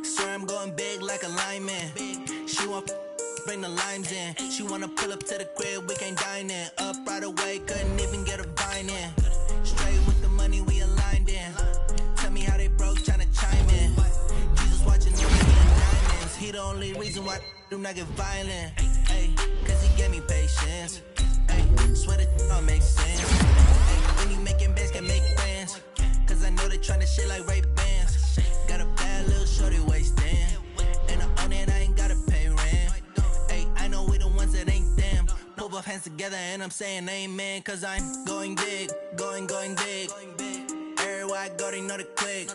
Swear I'm going big like a lineman. She want bring the limes in. She wanna pull up to the crib, we can't dine in. Up right away, couldn't even get a vine in. Straight with the money we aligned in. Tell me how they broke, tryna chime in. Jesus watching over me in diamonds. He the only reason why I do not get violent. Ay, cause he gave me patience. Ay, swear that all makes sense. Ay, when you making bands, can make friends. Cause I know they tryna shit like Ray-Bans. Got a bad little shorty wasting. And I own it, I ain't gotta pay rent. Ay, I know we the ones that ain't them. Pull both hands together and I'm saying amen. Cause I'm going big, going big. Everywhere I go, they know the click.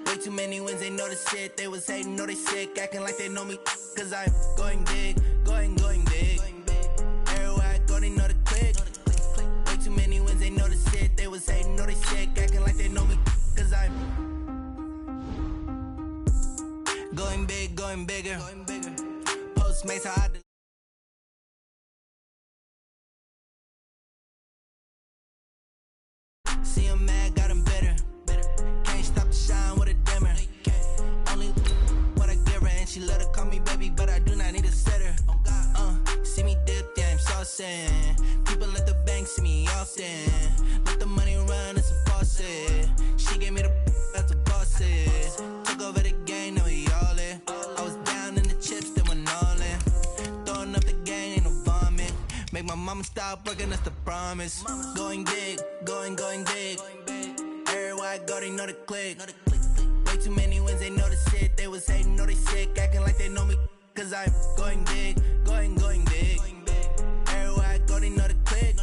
Way too many wins, they know the shit. They was hating, know they sick, acting like they know me. Cause I'm going big, going big. Everywhere I go, they know the click. Way too many wins, they know the shit. They was hating, know they sick, acting like they know me. Cause I'm going big, going bigger. Postmates, how I see him mad, got him bitter. Can't stop the shine with a dimmer. Only what I give her, and she let her call me baby, but I do not need a sitter. See me dip, yeah, I'm saucing. People at the bank see me often. Let the money run, it's a faucet. She gave me the that's a bosses. Took over the game, now we all in. I was down in the chips, they went all in. Throwing up the gang, ain't no vomit. Make my mama stop working, that's the promise. Going big, going big. Everywhere I go, they know the click. Way too many wins, they know the shit. They was hating, know they sick, acting like they know me. Cause I'm going big, going big. Everywhere I go, they know the click.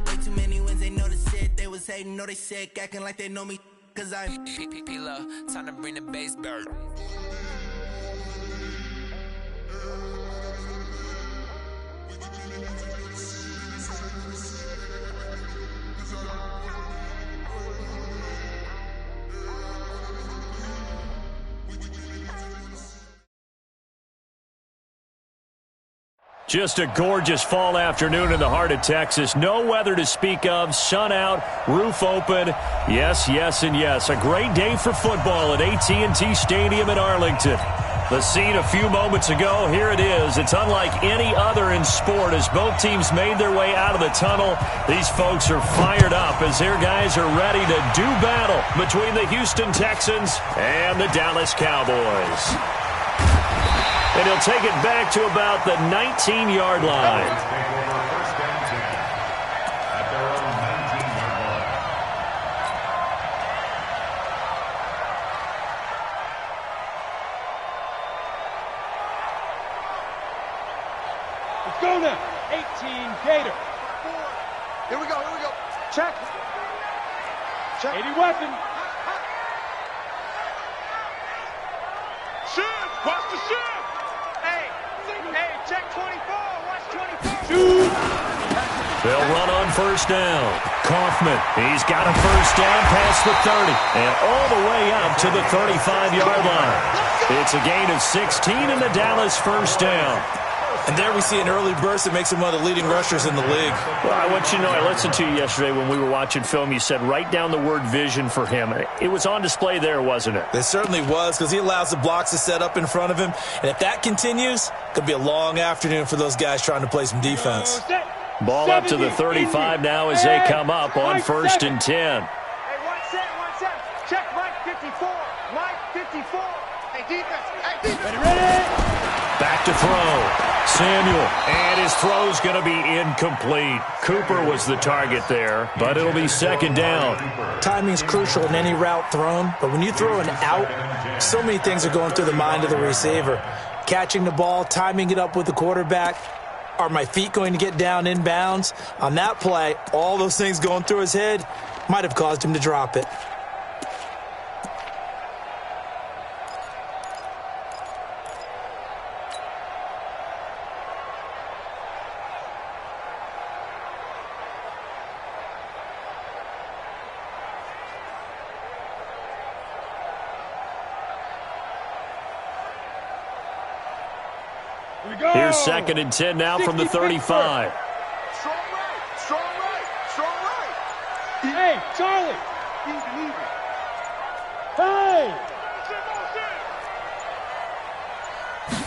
Way too many wins, they know the shit. They was hating, know they sick, acting like they know me. Cause I'm P-P-P-Lo, time to bring the bass bird. Just a gorgeous fall afternoon in the heart of Texas. No weather to speak of. Sun out, roof open. Yes, yes, and yes. A great day for football at AT&T Stadium in Arlington. The scene a few moments ago, here it is. It's unlike any other in sport as both teams made their way out of the tunnel. These folks are fired up as their guys are ready to do battle between the Houston Texans and the Dallas Cowboys. And he'll take it back to about the 19-yard line. Let's go now. 18 Gator. Here we go. Check. 80 weapon. Shoot. Watch the shoot. Hey, check 24. Watch 24. Shoot. They'll run on first down. Kaufman, he's got a first down past the 30 and all the way up to the 35-yard line. It's a gain of 16 in the Dallas first down. And there we see an early burst that makes him one of the leading rushers in the league. Well, I want you to know, I listened to you yesterday when we were watching film. You said write down the word vision for him. It was on display there, wasn't it? It certainly was, because he allows the blocks to set up in front of him. And if that continues, it could be a long afternoon for those guys trying to play some defense. Ball up to the 35 now as they come up on 1st and 10. Hey, one set. Check Mike 54. Mike 54. Hey, defense. Ready. Back to throw. Samuel, and his throw's going to be incomplete. Cooper was the target there, but it'll be second down. Timing's crucial in any route thrown, but when you throw an out, so many things are going through the mind of the receiver. Catching the ball, timing it up with the quarterback. Are my feet going to get down in bounds? On that play, all those things going through his head might have caused him to drop it. Here's 2nd and 10 now from the 35. Strong right. Hey, Charlie. Easy. Hey.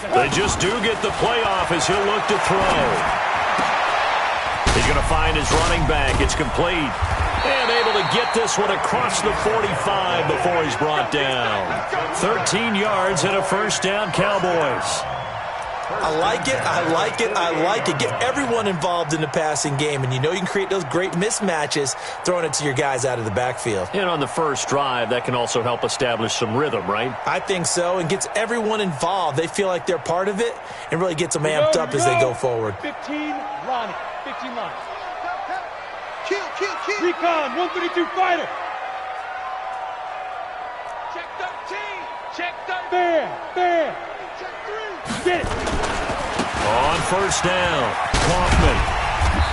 They just do get the playoff as he'll look to throw. He's going to find his running back. It's complete. And able to get this one across the 45 before he's brought down. 13 yards and a first down, Cowboys. I like it, I like it, I like it. Get everyone involved in the passing game, and you know you can create those great mismatches throwing it to your guys out of the backfield. And on the first drive, that can also help establish some rhythm, right? I think so, and gets everyone involved. They feel like they're part of it, and really gets them amped up as they go forward. 15 Lonnie. 15 Lonnie. Kill. Recon, 132 fighter. Check 13. Check 13. Bear. Check 3. Get it. On first down, Kaufman.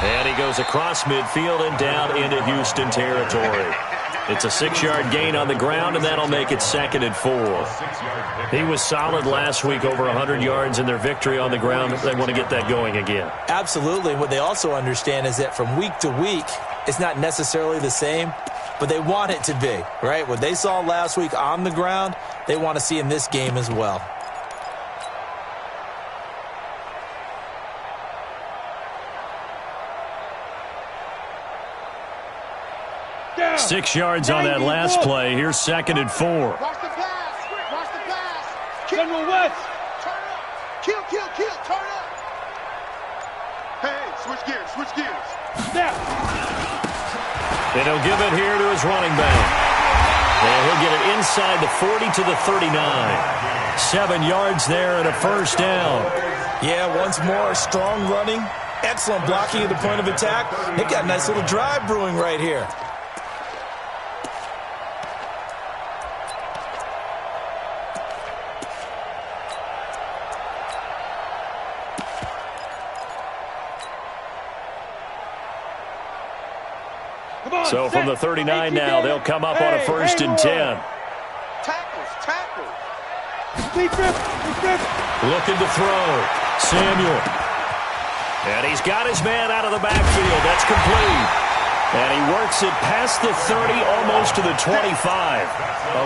And he goes across midfield and down into Houston territory. It's a 6-yard gain on the ground, and that'll make it 2nd and 4. He was solid last week, over 100 yards in their victory on the ground. They want to get that going again. Absolutely. What they also understand is that from week to week, it's not necessarily the same, but they want it to be, right? What they saw last week on the ground, they want to see in this game as well. Down. 6 yards on that last play. Here's 2nd and 4. Watch the pass. General West. Turn up. Kill. Turn up. Hey, switch gears. Snap. And he'll give it here to his running back. And he'll get it inside the 40 to the 39. 7 yards there and a first down. Yeah, once more, strong running, excellent blocking at the point of attack. They've got a nice little drive brewing right here. So from the 39 now, they'll come up on a 1st and 10. Tackles. Lead grip. Looking to throw. Samuel. And he's got his man out of the backfield. That's complete. And he works it past the 30, almost to the 25.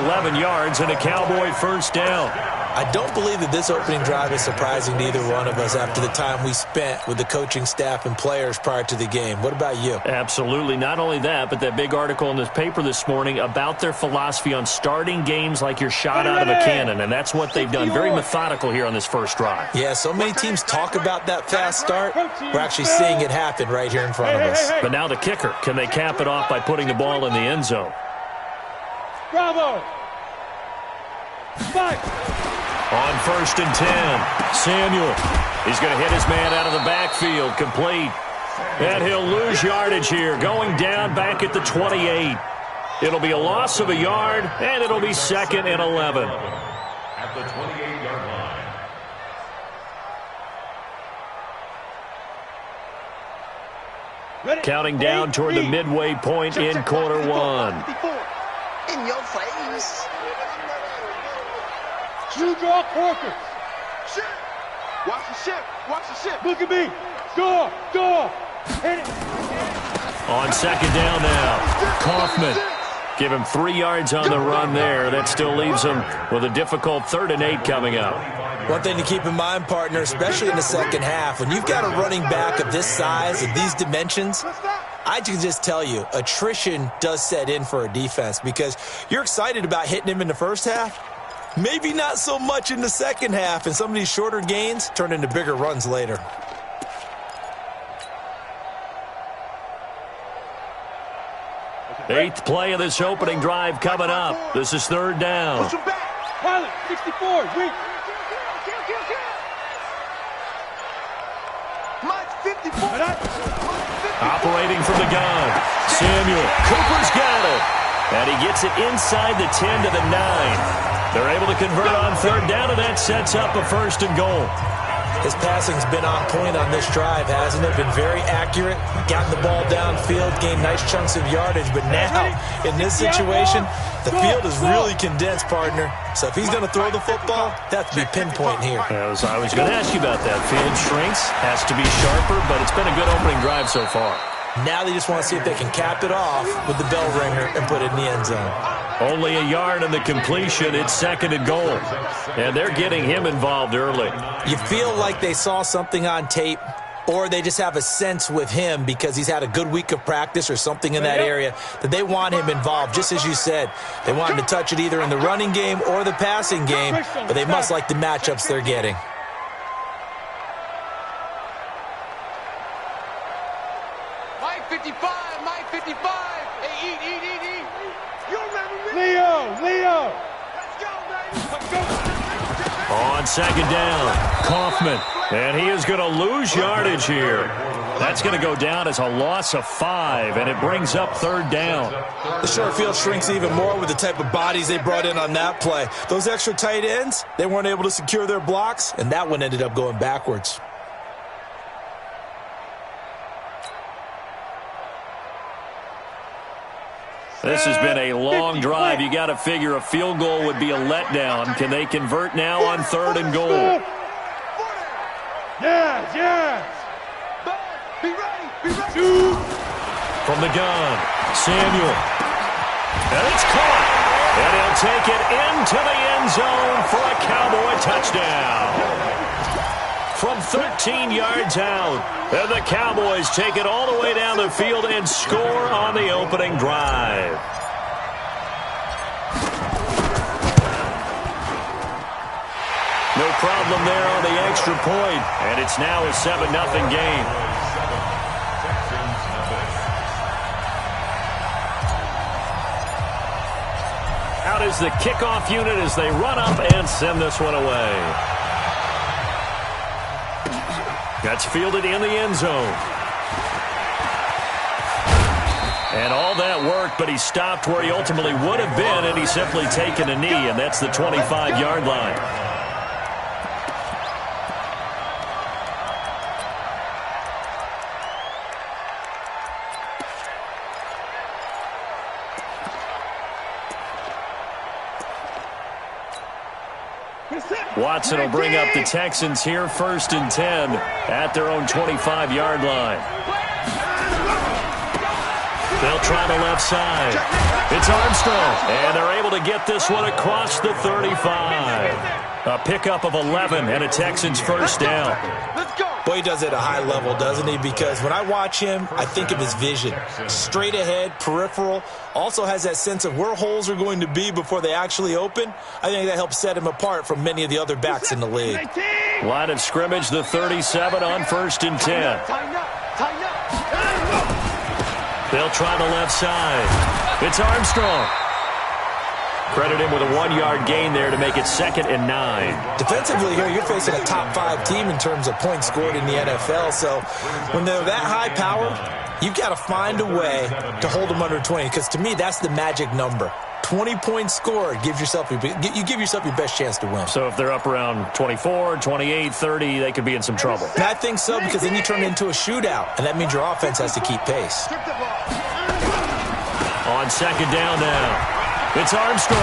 11 yards and a Cowboy first down. I don't believe that this opening drive is surprising to either one of us after the time we spent with the coaching staff and players prior to the game. What about you? Absolutely. Not only that, but that big article in this paper this morning about their philosophy on starting games like you're shot out of a cannon, and that's what they've done. Very methodical here on this first drive. Yeah, so many teams talk about that fast start. We're actually seeing it happen right here in front of us. But now the kicker. Can they cap it off by putting the ball in the end zone? Bravo. Spike. On 1st and 10, Samuel. He's going to hit his man out of the backfield, complete. And he'll lose yardage here, going down back at the 28. It'll be a loss of a yard, and it'll be 2nd and 11. At the 28-yard line. Ready. Counting down toward the midway point in quarter one. In your face. True draw Corker. Shit. Watch the ship. Look at me. Door. Hit it. On 2nd down now, Kaufman. Give him 3 yards on the run there. That still leaves him with a difficult 3rd and 8 coming up. One thing to keep in mind, partner, especially in the second half, when you've got a running back of this size, of these dimensions, I can just tell you, attrition does set in for a defense because you're excited about hitting him in the first half. Maybe not so much in the second half, and some of these shorter gains turn into bigger runs later. Eighth play of this opening drive coming up. This is 3rd down. Push him back. Pilot, 64, weak. Mike, 54. Operating from the gun. Samuel. Cooper's got it. And he gets it inside the 10 to the 9. They're able to convert on 3rd down, and that sets up a 1st and goal. His passing's been on point on this drive, hasn't it? Been very accurate, gotten the ball downfield, gained nice chunks of yardage. But now, in this situation, the field is really condensed, partner. So if he's going to throw the football, that has to be pinpoint here. I was going to ask you about that. Field shrinks, has to be sharper, but it's been a good opening drive so far. Now they just want to see if they can cap it off with the bell ringer and put it in the end zone. Only a yard in the completion. It's 2nd and goal. And they're getting him involved early. You feel like they saw something on tape, or they just have a sense with him because he's had a good week of practice or something in that area that they want him involved. Just as you said, they want him to touch it either in the running game or the passing game, but they must like the matchups they're getting. Mike 55, Mike 55. Hey, eat. You remember me? Leo. Let's go, baby. Let's go. On 2nd down, Kaufman. And he is going to lose yardage here. That's going to go down as a loss of 5, and it brings up 3rd down. The short field shrinks even more with the type of bodies they brought in on that play. Those extra tight ends, they weren't able to secure their blocks, and that one ended up going backwards. This has been a long drive. You got to figure a field goal would be a letdown. Can they convert now on 3rd and goal? Yes. Be ready. Shoot. From the gun, Samuel. And it's caught. And he'll take it into the end zone for a Cowboy touchdown. From 13 yards out, and the Cowboys take it all the way down the field and score on the opening drive. No problem there on the extra point, and it's now a 7-0 game. Out is the kickoff unit as they run up and send this one away. That's fielded in the end zone. And all that worked, but he stopped where he ultimately would have been, and he's simply taken a knee, and that's the 25-yard line. Watson will bring up the Texans here, 1st and 10 at their own 25-yard line. They'll try the left side. It's Armstrong, and they're able to get this one across the 35. A pickup of 11 and a Texans 1st down. Let's go. Boy, he does it at a high level, doesn't he? Because when I watch him, I think of his vision. Straight ahead, peripheral. Also has that sense of where holes are going to be before they actually open. I think that helps set him apart from many of the other backs in the league. Line of scrimmage, the 37 on 1st and 10. Tighten up. They'll try the left side. It's Armstrong. Credit him with a 1-yard gain there to make it 2nd and 9. Defensively here, you're facing a top 5 team in terms of points scored in the NFL. So when they're that high powered, you've got to find a way to hold them under 20. Because to me, that's the magic number. 20 points scored, you give yourself your best chance to win. So if they're up around 24, 28, 30, they could be in some trouble. And I think so, because then you turn it into a shootout, and that means your offense has to keep pace. On 2nd down now. It's Armstrong,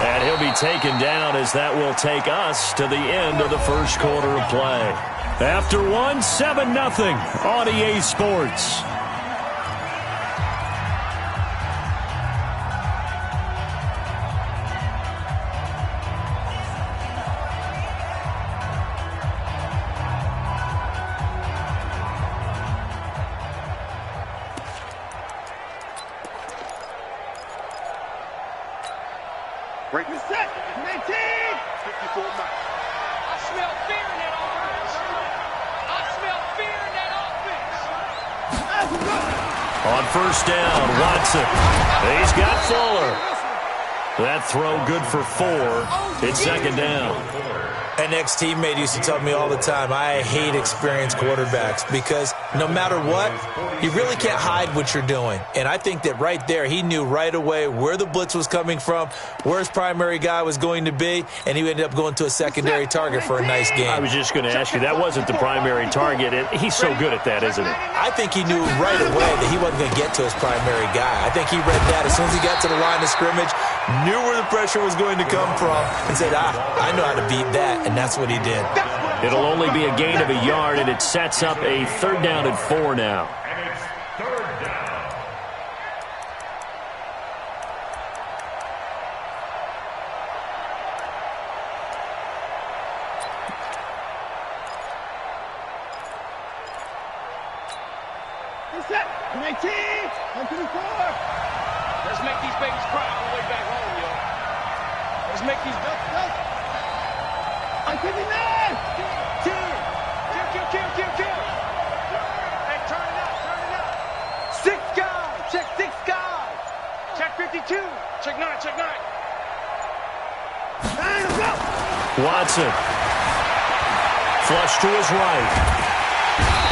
and he'll be taken down as that will take us to the end of the 1st quarter of play. After one, 7-0 on EA Sports. Break the set. 19. 54 miles. I smell fear in that offense. I smell fear in that offense. On 1st down, Watson. He's got Fuller. That throw good for 4. It's 2nd down. An ex-teammate used to tell me all the time, I hate experienced quarterbacks because no matter what, you really can't hide what you're doing. And I think that right there, he knew right away where the blitz was coming from, where his primary guy was going to be, and he ended up going to a secondary target for a nice game. I was just going to ask you, that wasn't the primary target. He's so good at that, isn't he? I think he knew right away that he wasn't going to get to his primary guy. I think he read that as soon as he got to the line of scrimmage, knew where the pressure was going to come from, and said, I know how to beat that, and that's what he did. It'll only be a gain of a yard, and it sets up a 3rd down and 4 now. Let's make these babies cry on the way back home, yo. Let's make these... Kill. Hey, turn it up. 6 guys. Check 6 guys. Check 52. Check 9. Watson. Flush to his right.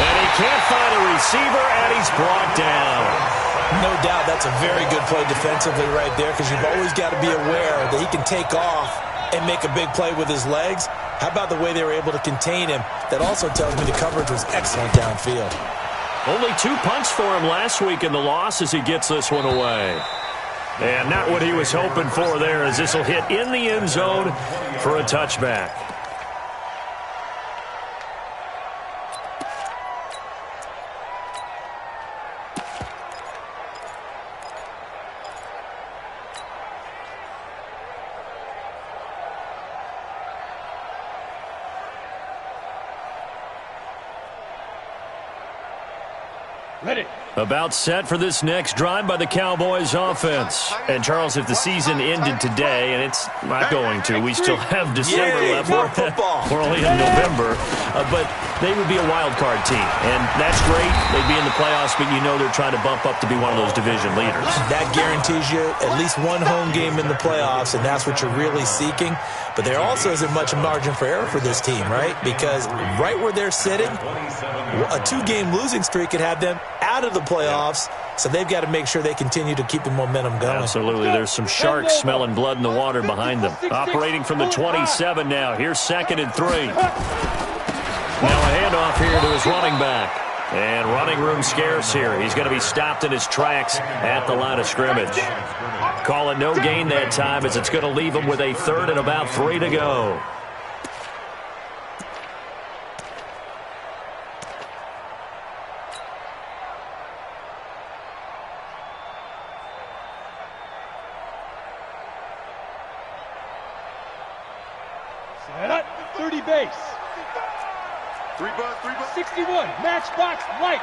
And he can't find a receiver, and he's brought down. No doubt that's a very good play defensively right there, because you've always got to be aware that he can take off and make a big play with his legs. How about the way they were able to contain him? That also tells me the coverage was excellent downfield. Only 2 punts for him last week in the loss as he gets this one away. And not what he was hoping for there, as this will hit in the end zone for a touchback. Ready. About set for this next drive by the Cowboys offense. And, Charles, if the season ended today, and it's not going to, we still have December left. We're only in November. But they would be a wild card team. And that's great. They'd be in the playoffs, but you know they're trying to bump up to be one of those division leaders. That guarantees you at least one home game in the playoffs, and that's what you're really seeking. But there also isn't much margin for error for this team, right? Because right where they're sitting, a 2-game losing streak could have them out of the playoffs, so they've got to make sure they continue to keep the momentum going. Absolutely. There's some sharks smelling blood in the water behind them. Operating from the 27 now. Here's 2nd and 3. Now a handoff here to his running back. And running room scarce here. He's going to be stopped in his tracks at the line of scrimmage. Call it no gain that time, as it's going to leave him with a 3rd and about 3 to go. Set up. 30 base. 3 bus. 61. Matchbox light.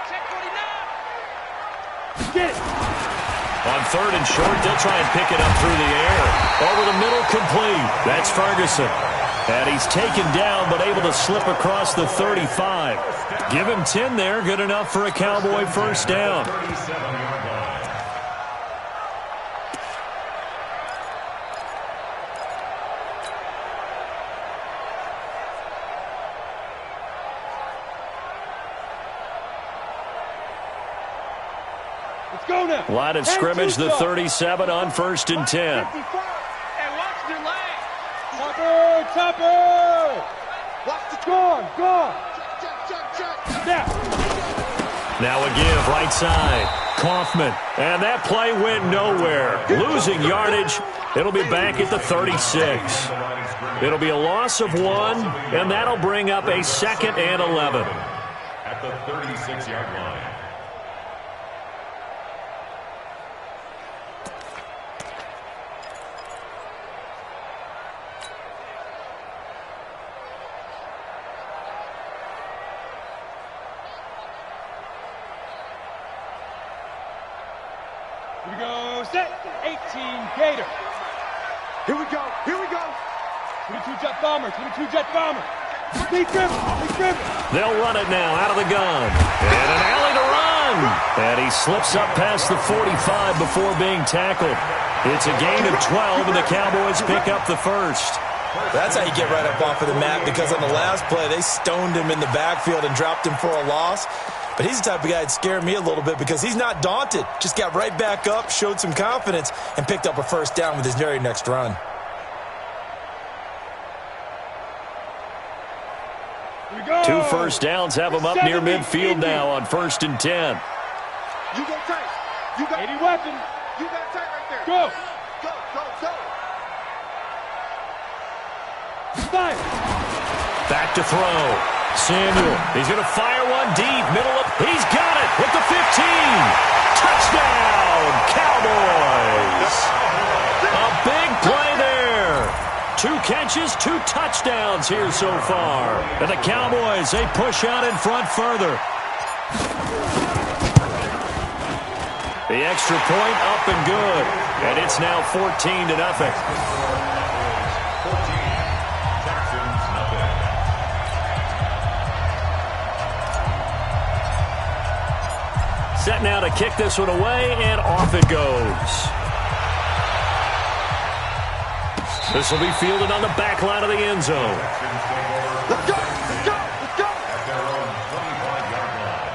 Check 49. Get it. On 3rd and short, they'll try and pick it up through the air. Over the middle, complete. That's Ferguson. And he's taken down, but able to slip across the 35. Give him 10 there. Good enough for a Cowboy first down. Let's go now. Line of scrimmage, the 37 on 1st and 10. And watch the line. Topper. Watch the gone. Check. Now a give, right side. Kaufman. And that play went nowhere. Losing yardage. It'll be back at the 36. It'll be a loss of 1, and that'll bring up a 2nd and 11. At the 36-yard line. Here we go. Set. 18 Gator. Here we go. 22 jet bomber. Big grip. They'll run it now out of the gun. And an alley to run. And he slips up past the 45 before being tackled. It's a gain of 12, and the Cowboys pick up the 1st. That's how you get right up off of the mat, because on the last play, they stoned him in the backfield and dropped him for a loss. But he's the type of guy that scared me a little bit, because he's not daunted. Just got right back up, showed some confidence, and picked up a first down with his very next run. Here we go. 2 first downs have him up near midfield now on 1st and 10. You go tight. You got 80 weapon. You got tight right there. Go. Go. Fire. Back to throw. Samuel. He's going to fire one deep. Middle of. He's got it with the 15. Touchdown, Cowboys. A big play there. 2 catches, 2 touchdowns here so far. And the Cowboys, they push out in front further. The extra point up and good. And it's now 14-0. Set now to kick this one away, and off it goes. This will be fielded on the back line of the end zone. Let's go! Let's go! Let's go! At their own 25-yard line.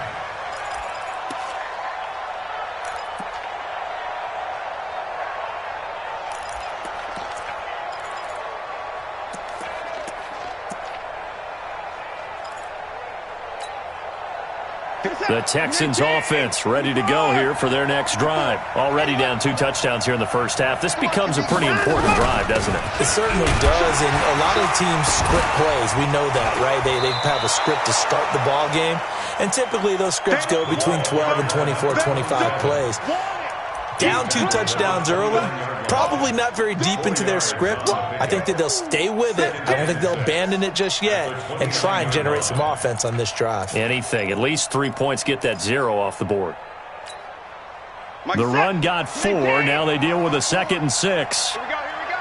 The Texans offense ready to go here for their next drive. Already down 2 touchdowns here in the first half. This becomes a pretty important drive, doesn't it? It certainly does, and a lot of teams script plays. We know that, right? They have a script to start the ball game, and typically those scripts go between 12 and 24, 25 plays. Down 2 touchdowns early, probably not very deep into their script. I think that they'll stay with it. I don't think they'll abandon it just yet and try and generate some offense on this drive. Anything. At least 3 points, get that 0 off the board. The run got 4. Now they deal with a 2nd and 6. Here we go, here we go.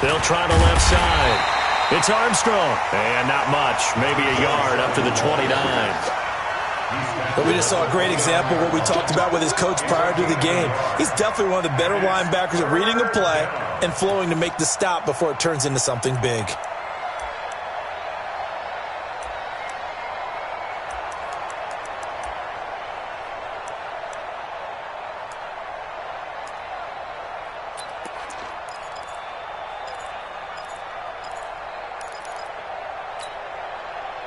They'll try the left side. It's Armstrong. And not much. Maybe a yard up to the 29. But we just saw a great example of what we talked about with his coach prior to the game. He's definitely one of the better linebackers at reading a play and flowing to make the stop before it turns into something big.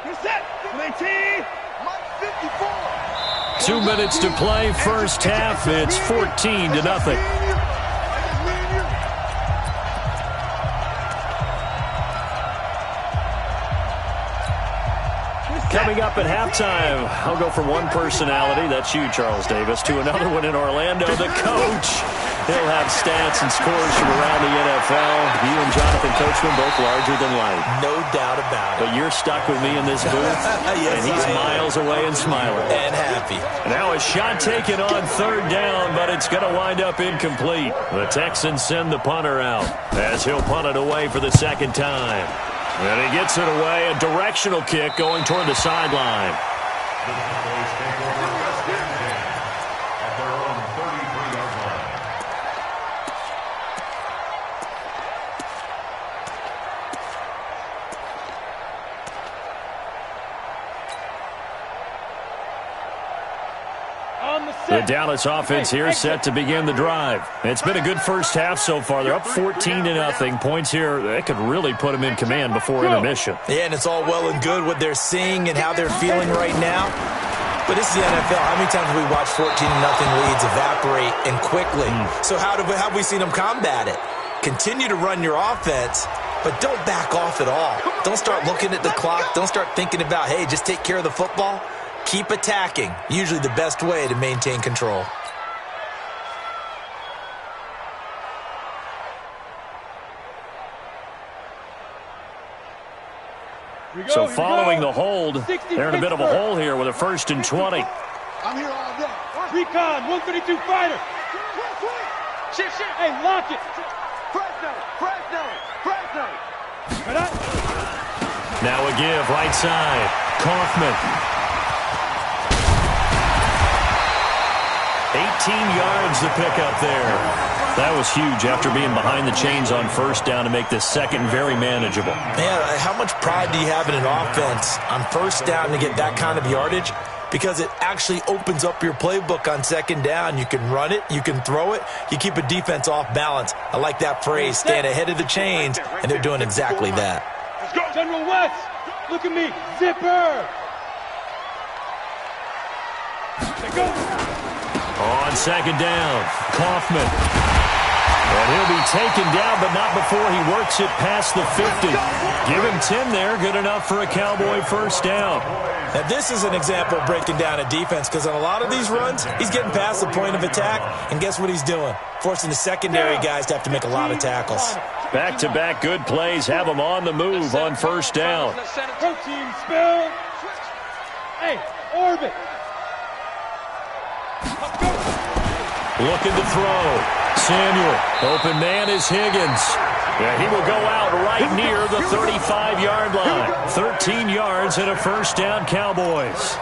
You're set. 19. 2 minutes to play, first half. It's 14-0. Coming up at halftime, I'll go from one personality, that's you, Charles Davis, to another one in Orlando, the coach. He'll have stats and scores from around the NFL. You and Jonathan Coachman both larger than life. No doubt about it. But you're stuck with me in this booth, Yes, and he's miles away and smiling. And happy. Now a shot taken on 3rd down, but it's going to wind up incomplete. The Texans send the punter out as he'll punt it away for the 2nd time. And he gets it away, a directional kick going toward the sideline. At their own 33-yard line. The Dallas offense here set to begin the drive. It's been a good first half so far. They're up 14-0. Points here, that could really put them in command before intermission. Yeah, and it's all well and good what they're seeing and how they're feeling right now. But this is the NFL. How many times have we watched 14-0 leads evaporate and quickly? So how have we seen them combat it? Continue to run your offense, but don't back off at all. Don't start looking at the clock. Don't start thinking about, hey, just take care of the football. Keep attacking. Usually the best way to maintain control. So following the hold, they're in a bit of a hole here with a 1st and 20. I'm here all day. Recon, 132 fighter. Shift. Hey, lock it. Fresno. Now a give, right side. Kaufman. 18 yards to pick up there. That was huge after being behind the chains on 1st down to make this 2nd very manageable. Man, how much pride do you have in an offense on 1st down to get that kind of yardage? Because it actually opens up your playbook on 2nd down. You can run it, you can throw it, you keep a defense off balance. I like that phrase, stand ahead of the chains, and they're doing exactly that. Let's go. General West, look at me. Zipper. Let's go. On 2nd down, Kaufman. And he'll be taken down, but not before he works it past the 50. Give him 10 there, good enough for a Cowboy 1st down. Now, this is an example of breaking down a defense, because on a lot of these runs, he's getting past the point of attack, and guess what he's doing? Forcing the secondary guys to have to make a lot of tackles. Back-to-back good plays have him on the move on 1st down. Protein spill. Hey, orbit. Looking to throw. Samuel. Open man is Higgins. Yeah, he will go out right near the 35-yard line. 13 yards and a first down, Cowboys.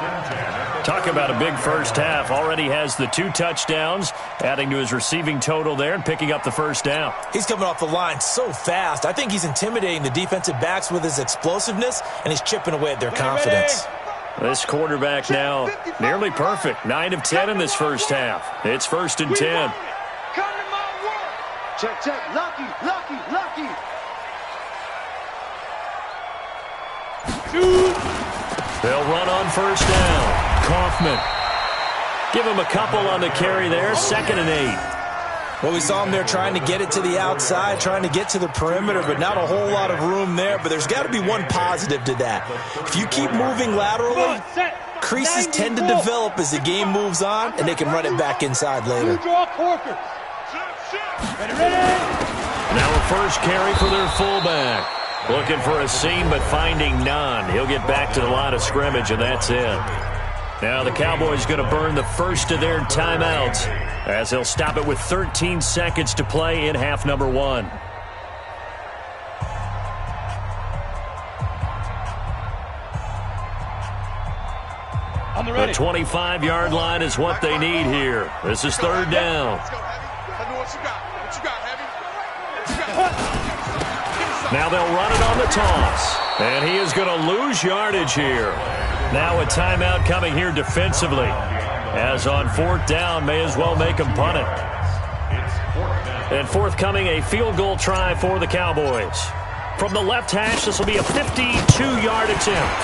Talk about a big first half. Already has the 2 touchdowns, adding to his receiving total there and picking up the first down. He's coming off the line so fast. I think he's intimidating the defensive backs with his explosiveness, and he's chipping away at their confidence. This quarterback now nearly perfect. 9 of 10 in this first half. It's 1st and 10. Check, check. Lucky, lucky, lucky. They'll run on first down. Kaufman. Give him a couple on the carry there. 2nd and 8. Well, we saw him there trying to get it to the outside, trying to get to the perimeter, but not a whole lot of room there. But there's got to be one positive to that. If you keep moving laterally, creases tend to develop as the game moves on, and they can run it back inside later. Now a first carry for their fullback. Looking for a seam, but finding none. He'll get back to the line of scrimmage, and that's it. Now the Cowboys going to burn the first of their timeouts as they'll stop it with 13 seconds to play in half number 1. The 25-yard line is what they need here. This is 3rd down. Now they'll run it on the toss. And he is going to lose yardage here. Now a timeout coming here defensively. As on 4th down, may as well make them punt it. And forthcoming, a field goal try for the Cowboys. From the left hash, this will be a 52-yard attempt.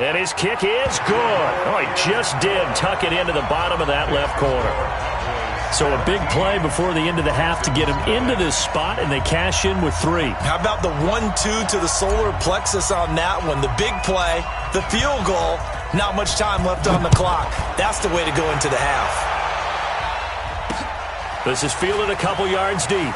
And his kick is good. Oh, he just did tuck it into the bottom of that left corner. So a big play before the end of the half to get him into this spot, and they cash in with 3. How about the 1-2 to the solar plexus on that one? The big play, the field goal, not much time left on the clock. That's the way to go into the half. This is fielded a couple yards deep.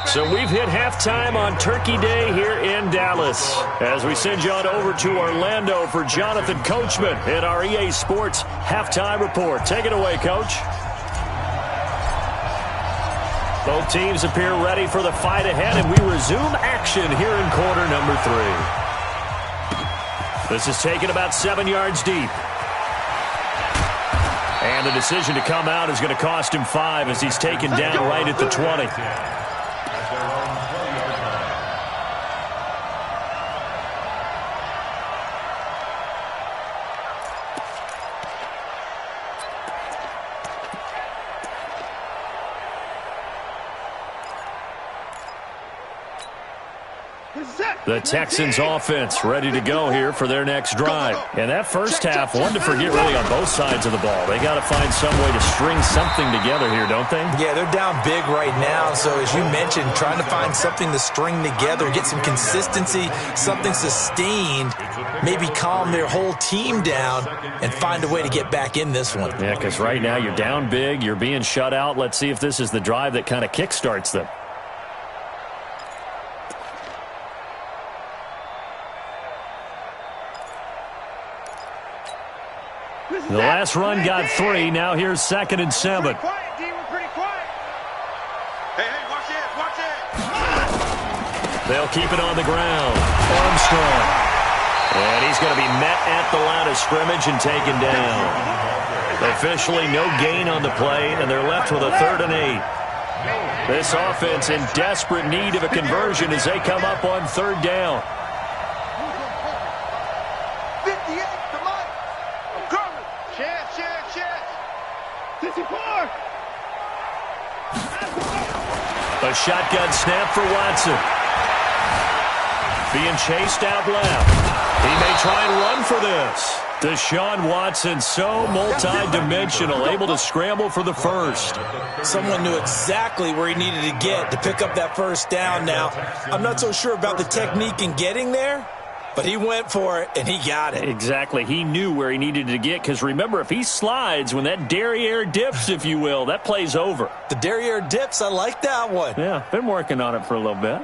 So we've hit halftime on Turkey Day here in Dallas. As we send you on over to Orlando for Jonathan Coachman in our EA Sports Halftime Report. Take it away, Coach. Both teams appear ready for the fight ahead, and we resume action here in quarter number 3. This is taken about 7 yards deep. And the decision to come out is going to cost him 5 as he's taken down right at the 20. The Texans offense ready to go here for their next drive. And that first half, one to forget really on both sides of the ball. They got to find some way to string something together here, don't they? Yeah, they're down big right now. So as you mentioned, trying to find something to string together, get some consistency, something sustained, maybe calm their whole team down and find a way to get back in this one. Yeah, because right now you're down big, you're being shut out. Let's see if this is the drive that kind of kickstarts them. The last run got 3. Now here's 2nd and 7. We're pretty quiet. Hey, watch it, watch it. They'll keep it on the ground. Armstrong. And he's going to be met at the line of scrimmage and taken down. Officially no gain on the play, and they're left with a 3rd and 8. This offense in desperate need of a conversion as they come up on 3rd down. 58, come on. I'm coming. Chance. 54. A shotgun snap for Watson. Being chased out left. He may try and run for this. Deshaun Watson, so multi-dimensional, able to scramble for the first. Someone knew exactly where he needed to get to pick up that first down now. I'm not so sure about the technique in getting there, but he went for it, and he got it. Exactly. He knew where he needed to get, because remember, if he slides, when that derriere dips, if you will, that play's over. The derriere dips, I like that one. Yeah, been working on it for a little bit.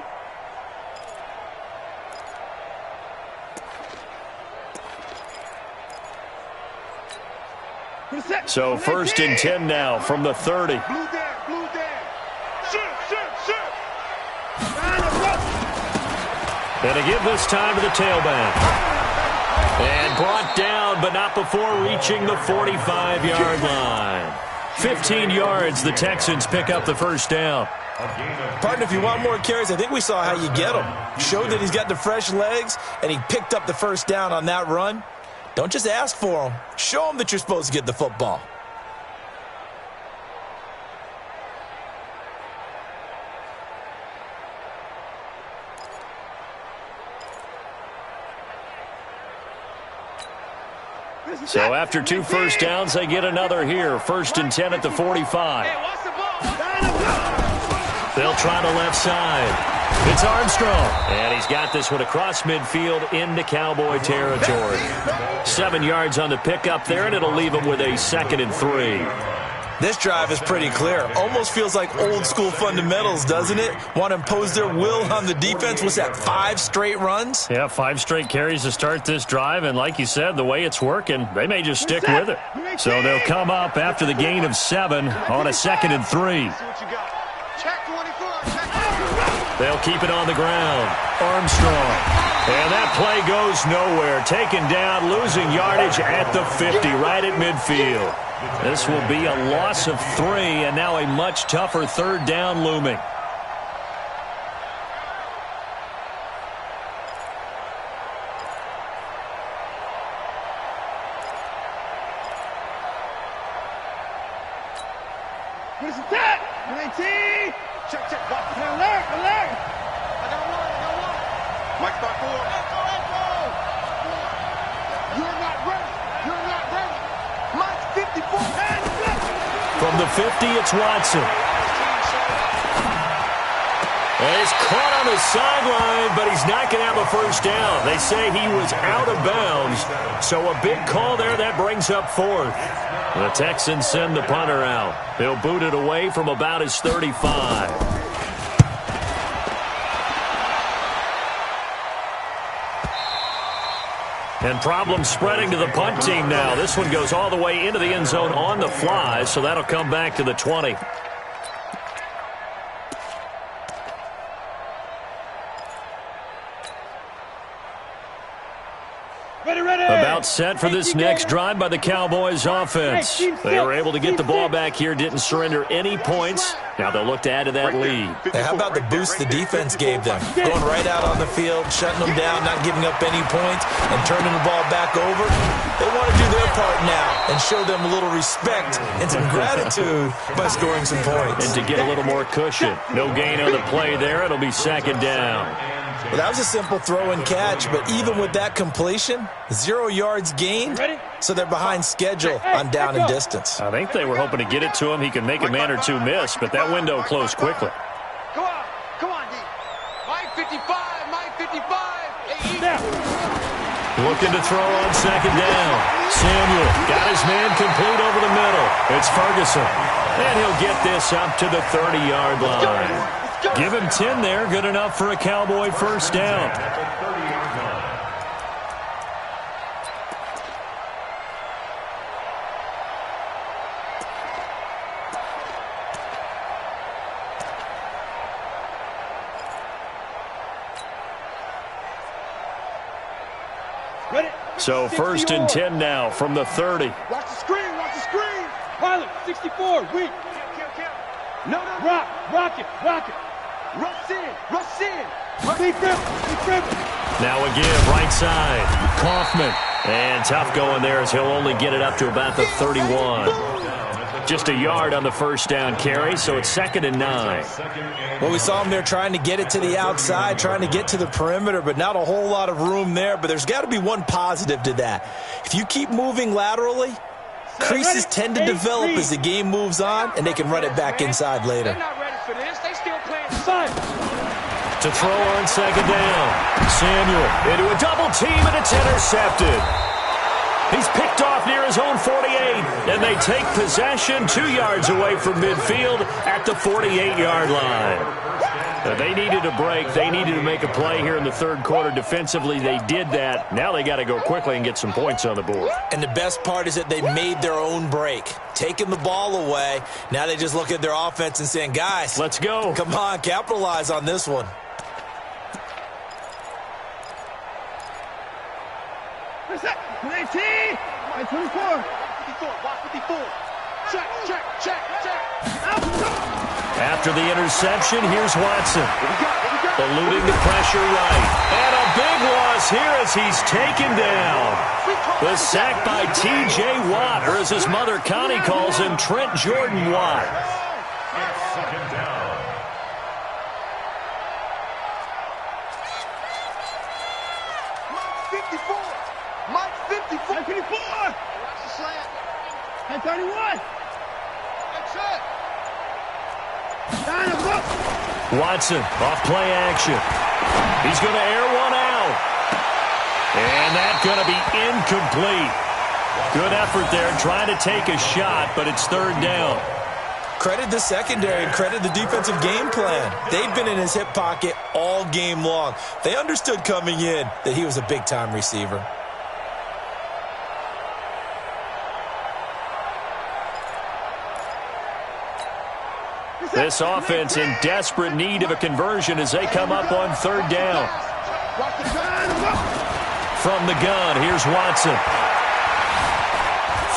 So 1st and 10 now from the 30. Blue there, blue there. Shoot, shoot, shoot. And to give this time to the tailback. And brought down, but not before reaching the 45-yard line. 15 yards, the Texans pick up the first down. Pardon, if you want more carries, I think we saw how you get him. Showed that he's got the fresh legs, and he picked up the first down on that run. Don't just ask for him. Show him that you're supposed to get the football. So after 2 first downs, they get another here. 1st and 10 at the 45. They'll try the left side. It's Armstrong. And he's got this one across midfield into Cowboy territory. 7 yards on the pickup there, and it'll leave him with a 2nd and 3. This drive is pretty clear. Almost feels like old school fundamentals, doesn't it? Want to impose their will on the defense. What's that, 5 straight runs? Yeah, 5 straight carries to start this drive, and like you said, the way it's working, they may just stick with it. So they'll come up after the gain of 7 on a 2nd and 3. They'll keep it on the ground. Armstrong. And that play goes nowhere. Taken down, losing yardage at the 50, right at midfield. This will be a loss of 3, and now a much tougher 3rd down looming. Where's the tap? 19. Check, check. Alert, alert. I got one. Mike back forward. Echo. You're not ready. Mike 54. From the 50, it's Watson. And he's caught on the sideline, but he's not going to have a first down. They say he was out of bounds, so a big call there. That brings up 4th. The Texans send the punter out. They'll boot it away from about his 35. And problems spreading to the punt team now. This one goes all the way into the end zone on the fly, so that'll come back to the 20. About set for this next drive by the Cowboys offense. They were able to get the ball back here, didn't surrender any points. Now they'll look to add to that lead. Hey, how about the boost the defense gave them? Going right out on the field, shutting them down, not giving up any points, and turning the ball back over. They want to do their part now and show them a little respect and some gratitude by scoring some points. And to get a little more cushion. No gain on the play there. It'll be 2nd down. Well, that was a simple throw and catch, but even with that completion, 0 yards gained, so they're behind schedule on down and distance. I think they were hoping to get it to him. He could make a man or two miss, but that window closed quickly. Come on, D. Mike 55. Looking to throw on 2nd down. Samuel got his man complete over the middle. It's Ferguson. And he'll get this up to the 30-yard line. Give him 10 there. Good enough for a Cowboy first down. So 1st and 10 now from the 30. Watch the screen. Pilot, 64, weak. No. Rock it. Rush in. Big rip. Now again, right side. Kaufman. And tough going there as he'll only get it up to about the 31. Just a yard on the first down carry, so it's 2nd and 9. Well, we saw him there trying to get it to the outside, trying to get to the perimeter, but not a whole lot of room there. But there's got to be one positive to that. If you keep moving laterally, creases tend to develop as the game moves on, and they can run it back inside later. They're not ready for this. They still playing side. To throw on 2nd down. Samuel into a double team, and it's intercepted. He's picked off near his own 48, and they take possession 2 yards away from midfield at the 48-yard line. They needed a break. They needed to make a play here in the third quarter. Defensively, they did that. Now they got to go quickly and get some points on the board. And the best part is that they made their own break, taking the ball away. Now they just look at their offense and saying, guys, let's go. Come on, capitalize on this one. Where's that? 19! My 24! 54, box 54. Check, check, check, check. After the interception, here's Watson. Eluding the pressure right. And a big loss here as he's taken down. The sack by T.J. Watt, or as his mother Connie calls him, Trent Jordan Watt. Second down. Mike 54. Mike 54. 54! Watch the slant. 31! That's it. Watson, off play action. He's going to air one out. And that's going to be incomplete. Good effort there, trying to take a shot, but it's third down. Credit the secondary and credit the defensive game plan. They've been in his hip pocket all game long. They understood coming in that he was a big-time receiver. This offense in desperate need of a conversion as they come up on third down. From the gun, here's Watson.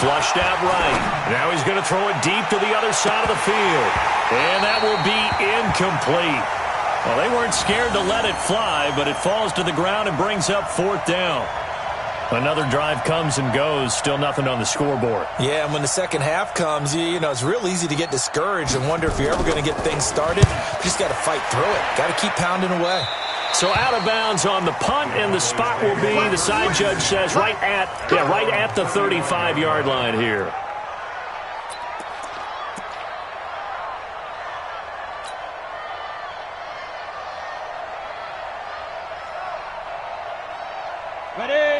Flushed out right. Now he's going to throw it deep to the other side of the field. And that will be incomplete. Well, they weren't scared to let it fly, but it falls to the ground and brings up fourth down. Another drive comes and goes, still nothing on the scoreboard. Yeah, and when the second half comes, you know, it's real easy to get discouraged and wonder if you're ever going to get things started. You just got to fight through it. Got to keep pounding away. So out of bounds on the punt, and the spot will be, the side judge says, right at the 35-yard line here.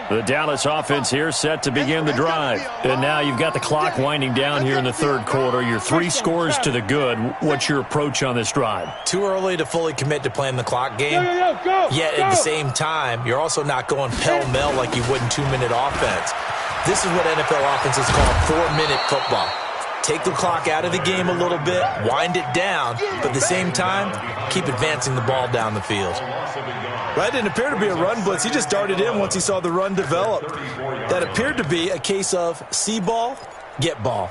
The Dallas offense here set to begin the drive. And now you've got the clock winding down here in the third quarter. You're 3 scores to the good. What's your approach on this drive? Too early to fully commit to playing the clock game. Yet at the same time, you're also not going pell-mell like you would in 2-minute offense. This is what NFL offenses call 4-minute football. Take the clock out of the game a little bit, wind it down, but at the same time, keep advancing the ball down the field. That didn't appear to be a run blitz. He just darted in once he saw the run develop. That appeared to be a case of see ball, get ball.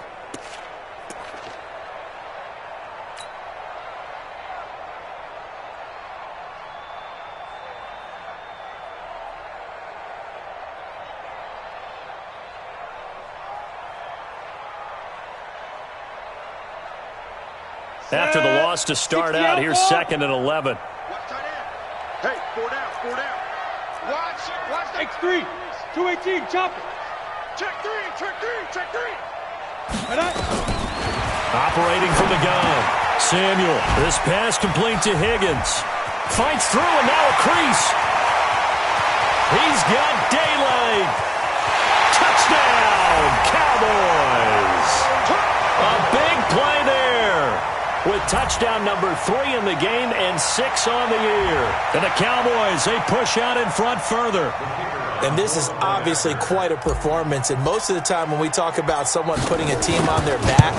After the loss to start out, here's 2nd and 11. Hey, 4 down, 4 down. Watch that. X3, 218, chop it. Check 3, check 3, check 3. Operating from the gun. Samuel, this pass complete to Higgins. Fights through and now a crease. He's got daylight. Touchdown, Cowboys. A big play there. With touchdown number 3 in the game and 6 on the year. And the Cowboys, they push out in front further. And this is obviously quite a performance. And most of the time when we talk about someone putting a team on their back,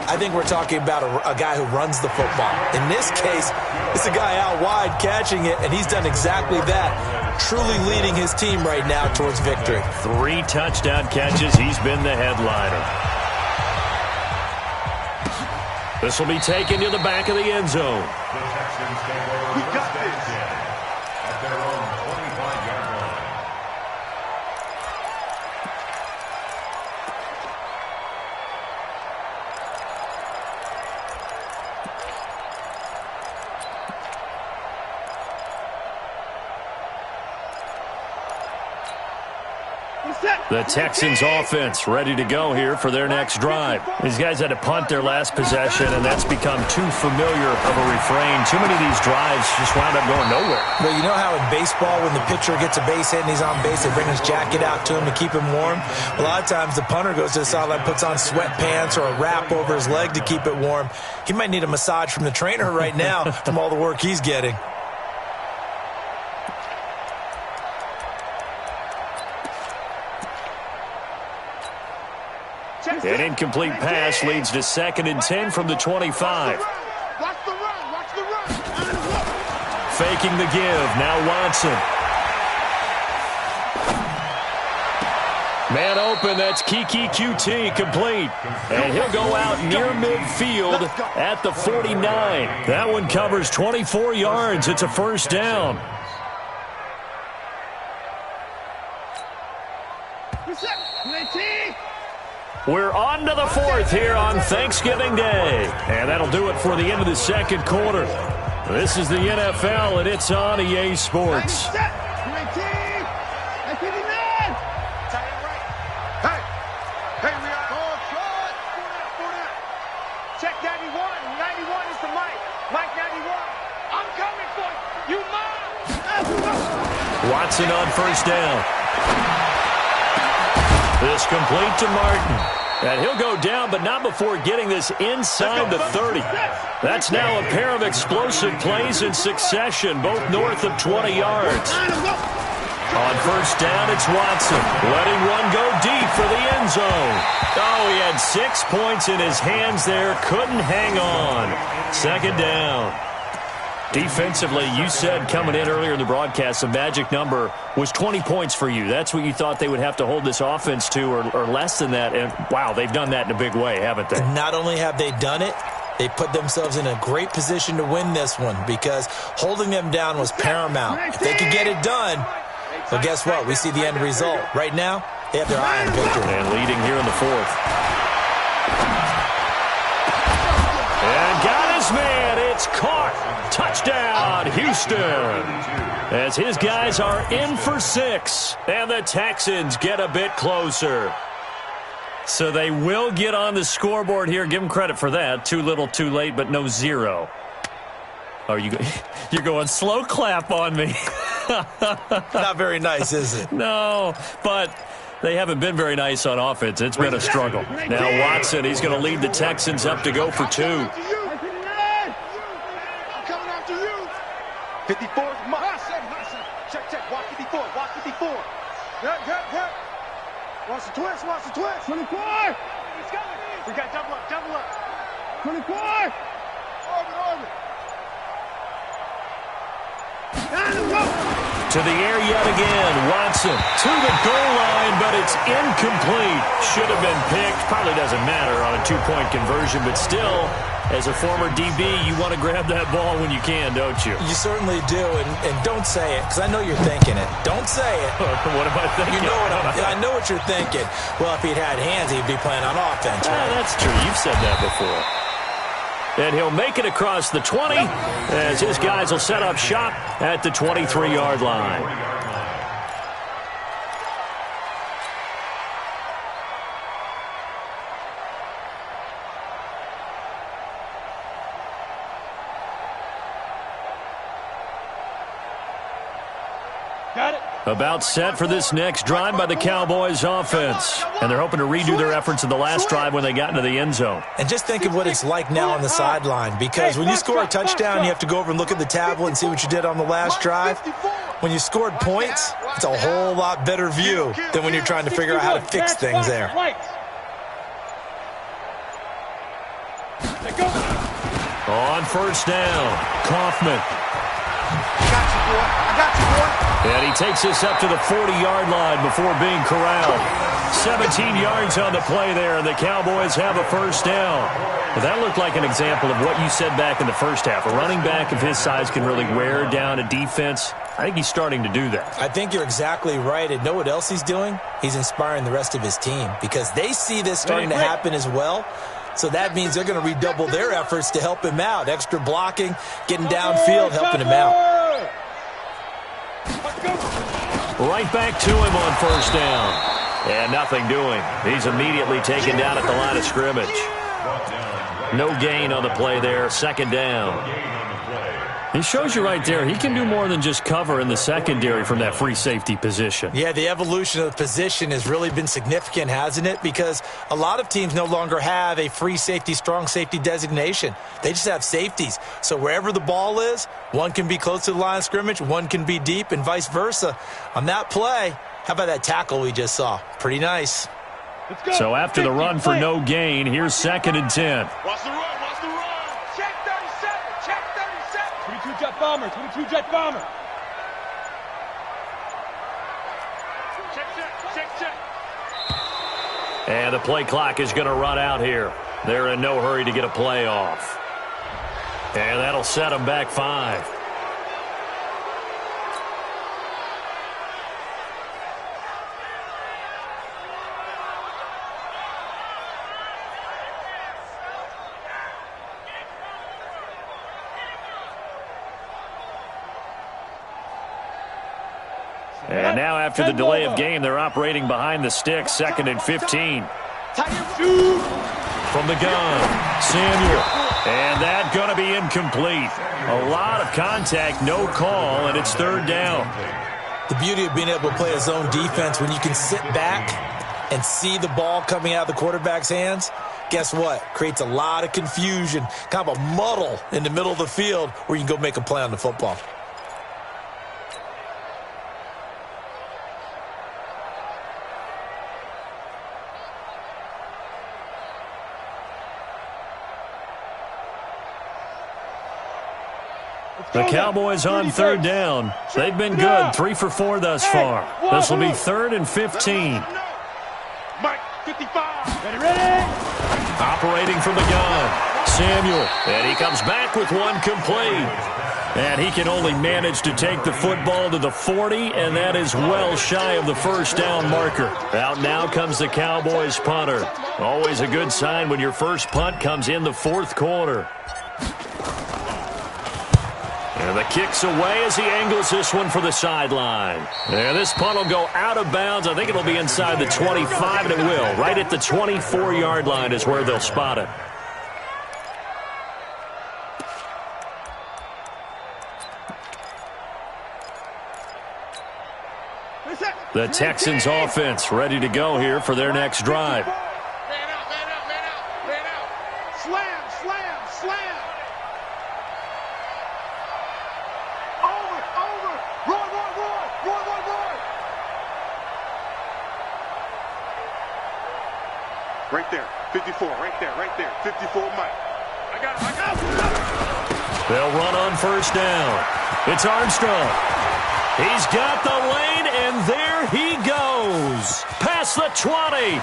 I think we're talking about a guy who runs the football. In this case, it's a guy out wide catching it, and he's done exactly that, truly leading his team right now towards victory. 3 touchdown catches. He's been the headliner. This will be taken to the back of the end zone. The Texans take over first and 10 at their own 25-yard line. The Texans offense ready to go here for their next drive. These guys had to punt their last possession, and that's become too familiar of a refrain. Too many of these drives just wound up going nowhere. Well, you know how in baseball when the pitcher gets a base hit and he's on base, they bring his jacket out to him to keep him warm? A lot of times the punter goes to the sideline, puts on sweatpants or a wrap over his leg to keep it warm. He might need a massage from the trainer right now from all the work he's getting. An incomplete pass leads to 2nd and 10 from the 25. Watch the run. Faking the give. Now Watson. Man open. That's Kiki QT complete. And he'll go out near midfield at the 49. That one covers 24 yards. It's a first down. We're on to the 4th here on Thanksgiving Day. And that'll do it for the end of the second quarter. This is the NFL, and it's on EA Sports. Hey, we are all short. Check 91. 91 is the Mike. Mike 91. I'm coming for you. You mine. Watson on first down. This complete to Martin. And he'll go down, but not before getting this inside the 30. That's now a pair of explosive plays in succession, both north of 20 yards. On first down, it's Watson, letting one go deep for the end zone. Oh, he had 6 points in his hands there, couldn't hang on. Second down. Defensively, you said coming in earlier in the broadcast, the magic number was 20 points for you. That's what you thought they would have to hold this offense to, or less than that. And, wow, they've done that in a big way, haven't they? Not only have they done it, they put themselves in a great position to win this one because holding them down was paramount. If they could get it done, well, guess what? We see the end result. Right now, they have their eye on victory. And leading here in the 4th. And got his man. It's caught. Touchdown, Houston. As his guys are in for 6. And the Texans get a bit closer. So they will get on the scoreboard here. Give them credit for that. Too little, too late, but no 0. Oh, you're going slow clap on me. Not very nice, is it? No, but they haven't been very nice on offense. It's been a struggle. Now Watson, he's going to lead the Texans up to go for 2. 54 is mine. Check. Watch 54. Watch 54. Good. Watch the twist. 24. He's coming. We got double up. 24. Orbit. To the air yet again. Watson to the goal line, but it's incomplete. Should have been picked. Probably doesn't matter on a 2-point conversion, but still, as a former DB, you want to grab that ball when you can, don't you? You certainly do, and don't say it, because I know you're thinking it. Don't say it. What am I thinking? You know I know what you're thinking. Well, if he'd had hands, he'd be playing on offense, right? That's true. You've said that before. And he'll make it across the 20 as his guys will set up shop at the 23-yard line. Got it. About set for this next drive by the Cowboys offense. And they're hoping to redo their efforts in the last drive when they got into the end zone. And just think of what it's like now on the sideline, because when you score a touchdown, you have to go over and look at the tablet and see what you did on the last drive. When you scored points, it's a whole lot better view than when you're trying to figure out how to fix things there. On first down, Kaufman. I got you, boy. And he takes this up to the 40-yard line before being corralled. 17 yards on the play there, and the Cowboys have a first down. But that looked like an example of what you said back in the first half. A running back of his size can really wear down a defense. I think he's starting to do that. I think you're exactly right. And know what else he's doing? He's inspiring the rest of his team because they see this starting to happen as well. So that means they're going to redouble their efforts to help him out. Extra blocking, getting downfield, helping him out. Right back to him on first down. And nothing doing. He's immediately taken down at the line of scrimmage. No gain on the play there. Second down. He shows you right there, he can do more than just cover in the secondary from that free safety position. Yeah, the evolution of the position has really been significant, hasn't it? Because a lot of teams no longer have a free safety, strong safety designation. They just have safeties. So wherever the ball is, one can be close to the line of scrimmage, one can be deep, and vice versa. On that play, how about that tackle we just saw? Pretty nice. So after the run for no gain, here's 2nd and 10. Watch the run, watch the run. Check 37, check 37. 22 jet bomber, 22 jet bomber. Check. And the play clock is going to run out here. They're in no hurry to get a play off. And that'll set them back 5. And now after the delay of game, they're operating behind the sticks, 2nd and 15. From the gun, Samuel. And that's going to be incomplete. A lot of contact, no call, and it's 3rd down. The beauty of being able to play a zone defense when you can sit back and see the ball coming out of the quarterback's hands, guess what? Creates a lot of confusion, kind of a muddle in the middle of the field where you can go make a play on the football. The Cowboys on 3rd down. They've been good, 3 for 4 thus far. This will be 3rd and 15. Mike, 55. Ready? Operating from the gun, Samuel. And he comes back with one complete. And he can only manage to take the football to the 40, and that is well shy of the first down marker. Out now comes the Cowboys punter. Always a good sign when your first punt comes in the 4th quarter. And the kick's away as he angles this one for the sideline. And this punt will go out of bounds. I think it'll be inside the 25, and it will. Right at the 24-yard line is where they'll spot it. The Texans offense ready to go here for their next drive. Man out. Slam. Over. Roy. Right there. 54. Right there. 54, Mike. I got it. They'll run on first down. It's Armstrong. He's got the lane, and there he goes. Past the 20.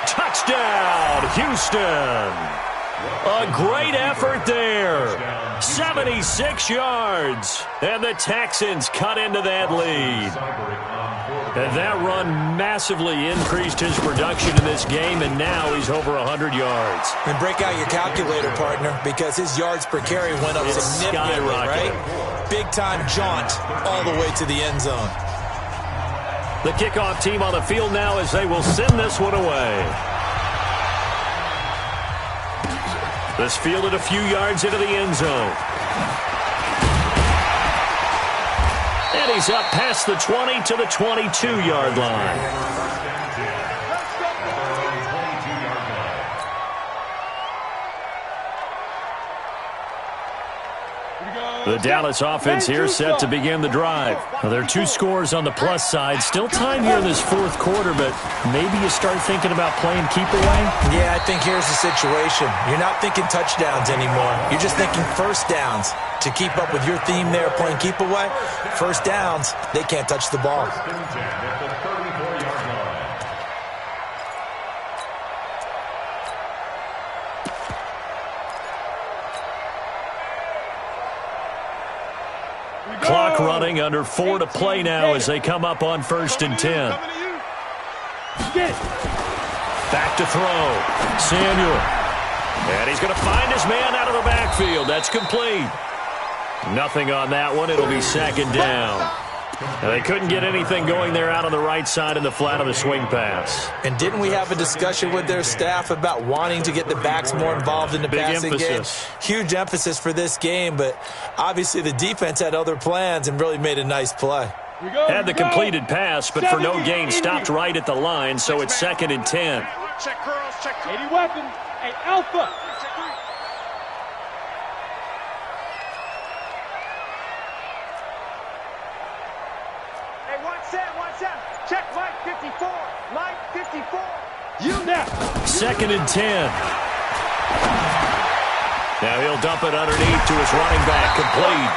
Touchdown, Houston. A great effort there. 76 yards. And the Texans cut into that lead. And that run massively increased his production in this game, and now he's over 100 yards. And break out your calculator, partner, because his yards per carry went up significantly, right? Big-time jaunt all the way to the end zone. The kickoff team on the field now as they will send this one away. This fielded a few yards into the end zone. And he's up past the 20 to the 22-yard line. The Dallas offense here set to begin the drive. Well, there are 2 scores on the plus side. Still time here in this 4th quarter, but maybe you start thinking about playing keep away? Yeah, I think here's the situation. You're not thinking touchdowns anymore. You're just thinking first downs. To keep up with your theme there, playing keep away, first downs, they can't touch the ball. Clock running, under 4 to play now as they come up on 1st and 10. Back to throw. Samuel. And he's going to find his man out of the backfield. That's complete. Nothing on that one. It'll be 2nd down. They couldn't get anything going there out on the right side in the flat of the swing pass. And didn't we have a discussion with their staff about wanting to get the backs more involved in the passing game? Huge emphasis for this game, but obviously the defense had other plans and really made a nice play. Had the completed pass, but for no gain, stopped right at the line, so it's 2nd and 10. Check girls, check 80 weapons. Hey, Alpha. Hey, one set. Check Mike 54. Mike 54. You now. 2nd and 10. Now he'll dump it underneath to his running back, complete.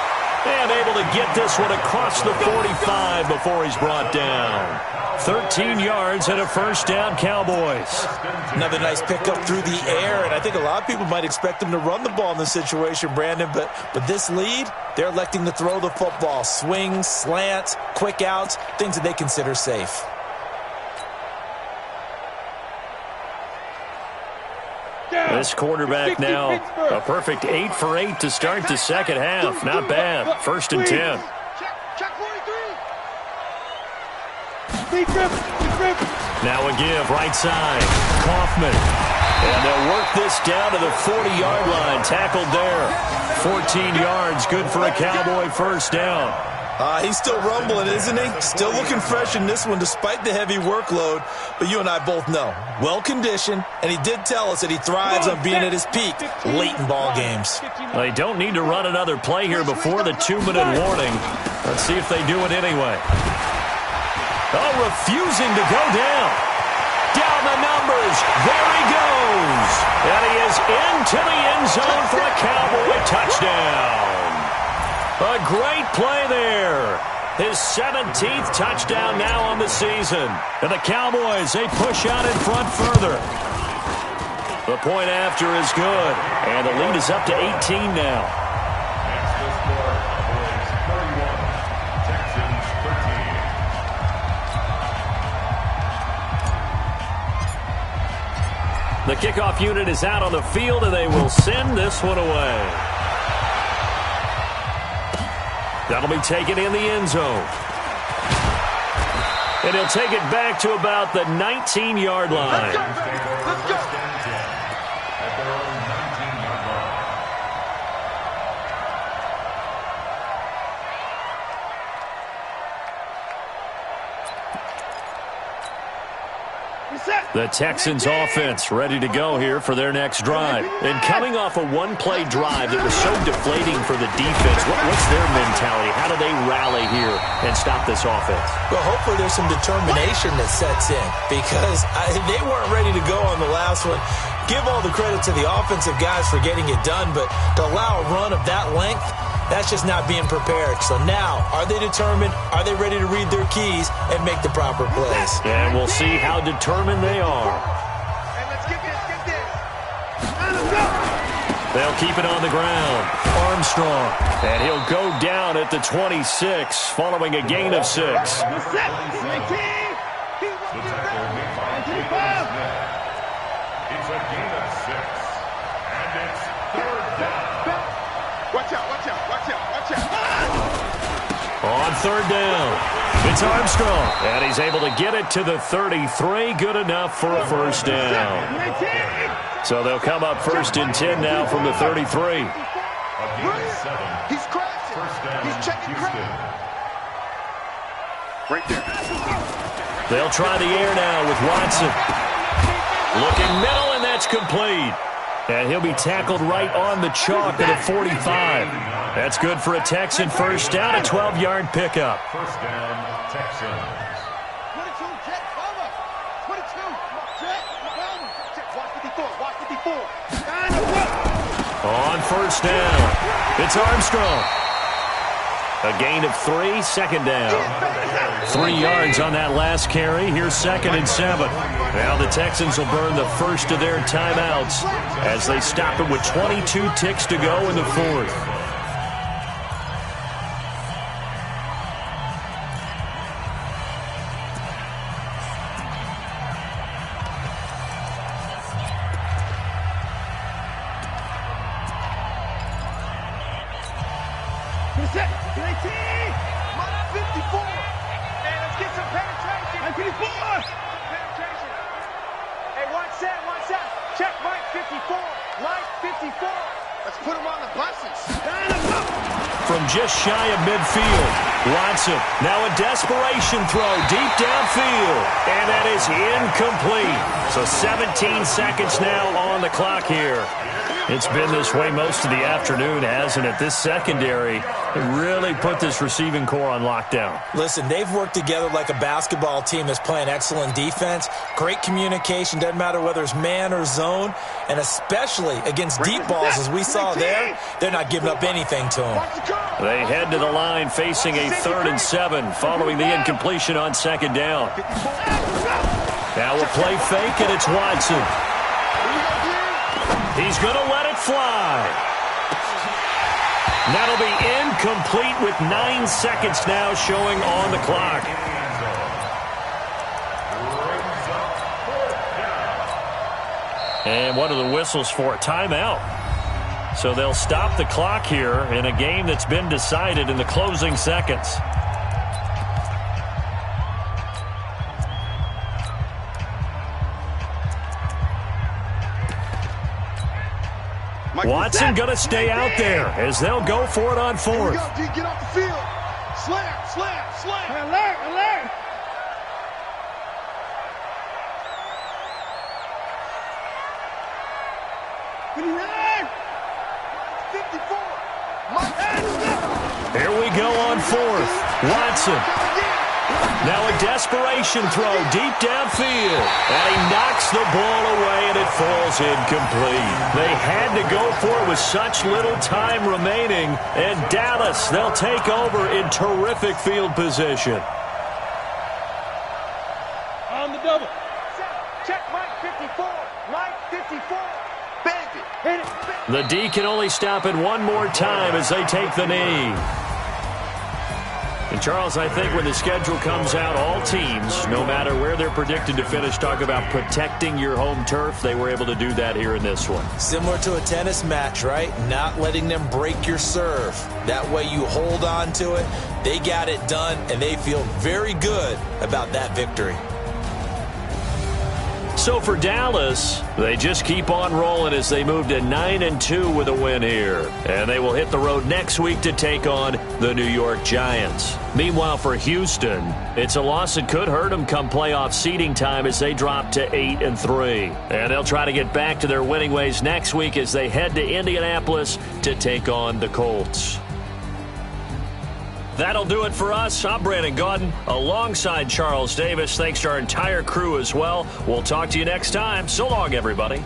And able to get this one across the 45 before he's brought down. 13 yards and a first down, Cowboys. Another nice pickup through the air, and I think a lot of people might expect him to run the ball in this situation, Brandon, but this lead, they're electing to throw the football. Swings, slants, quick outs, things that they consider safe. This quarterback now, a perfect 8 for 8 to start the second half. Not bad. 1st and 10. Check 43. Now a give, right side. Kaufman. And they'll work this down to the 40-yard line. Tackled there. 14 yards, good for a Cowboy first down. He's still rumbling, isn't he? Still looking fresh in this one despite the heavy workload. But you and I both know, well-conditioned, and he did tell us that he thrives on being at his peak late in ball games. They don't need to run another play here before the 2-minute warning. Let's see if they do it anyway. Oh, refusing to go down. Down the numbers. There he goes. And he is into the end zone for a Cowboy touchdown. A great play there. His 17th touchdown now on the season. And the Cowboys, they push out in front further. The point after is good. And the lead is up to 18 now. Next to score, Cowboys 31, Texans 13. The kickoff unit is out on the field, and they will send this one away. That'll be taken in the end zone. And he'll take it back to about the 19-yard line. Let's go. At their own 19-yard line. The Texans offense ready to go here for their next drive. And coming off a one-play drive that was so deflating for the defense, what's their mentality? How do they rally here and stop this offense? Well, hopefully there's some determination that sets in because they weren't ready to go on the last one. Give all the credit to the offensive guys for getting it done, but to allow a run of that length, that's just not being prepared. So now, are they determined? Are they ready to read their keys and make the proper plays? And we'll see how determined they are. Hey, let's get this. They'll keep it on the ground. Armstrong. And he'll go down at the 26, following a gain of 6. The tackle made by Jacob Smith. It's a gain of 6. And it's 3rd down. Watch out. On 3rd down, it's Armstrong. And he's able to get it to the 33. Good enough for a first down. So they'll come up 1st and 10 now from the 33. A gain of 7. He's crashing. First down, He's checking Houston. Right there. They'll try the air now with Watson. Looking middle, and that's complete. And he'll be tackled right on the chalk at a 45. That's good for a Texan first down, a 12-yard pickup. First down, Texans. 22, check, cover. 22, check, cover. Check, watch 54. On first down, it's Armstrong. A gain of 3, 2nd down. 3 yards on that last carry. Here's 2nd and 7. Now the Texans will burn the first of their timeouts as they stop it with 22 ticks to go in the 4th. Set, 19, 54. put him on the buses. From just shy of midfield, Watson, now a desperation throw deep downfield, and that is incomplete. So 17 seconds now on the clock here. It's been this way most of the afternoon, hasn't it? This secondary really put this receiving core on lockdown. Listen, they've worked together like a basketball team that's playing excellent defense. Great communication, doesn't matter whether it's man or zone, and especially against deep balls, as we saw there, they're not giving up anything to them. They head to the line facing a 3rd and 7 following the incompletion on 2nd down. Now a play fake, and it's Watson. He's going to let it fly. That'll be incomplete with 9 seconds now showing on the clock. And what are the whistles for? Timeout. So they'll stop the clock here in a game that's been decided in the closing seconds. Watson going to stay out there as they'll go for it on 4th. Get off the field. Slam. Alert. Good 54. Here we go on 4th. Watson. Now a desperation throw deep downfield. And he knocks the ball away, and it falls incomplete. They had to go for it with such little time remaining. And Dallas, they'll take over in terrific field position. On the double. Check Mike 54. Mike 54. Bandit. Hit it. The D can only stop it one more time as they take the knee. And, Charles, I think when the schedule comes out, all teams, no matter where they're predicted to finish, talk about protecting your home turf. They were able to do that here in this one. Similar to a tennis match, right? Not letting them break your serve. That way you hold on to it. They got it done, and they feel very good about that victory. So for Dallas, they just keep on rolling as they move to 9-2 with a win here. And they will hit the road next week to take on the New York Giants. Meanwhile, for Houston, it's a loss that could hurt them come playoff seeding time as they drop to 8-3. And they'll try to get back to their winning ways next week as they head to Indianapolis to take on the Colts. That'll do it for us. I'm Brandon Gaudin alongside Charles Davis. Thanks to our entire crew as well. We'll talk to you next time. So long, everybody.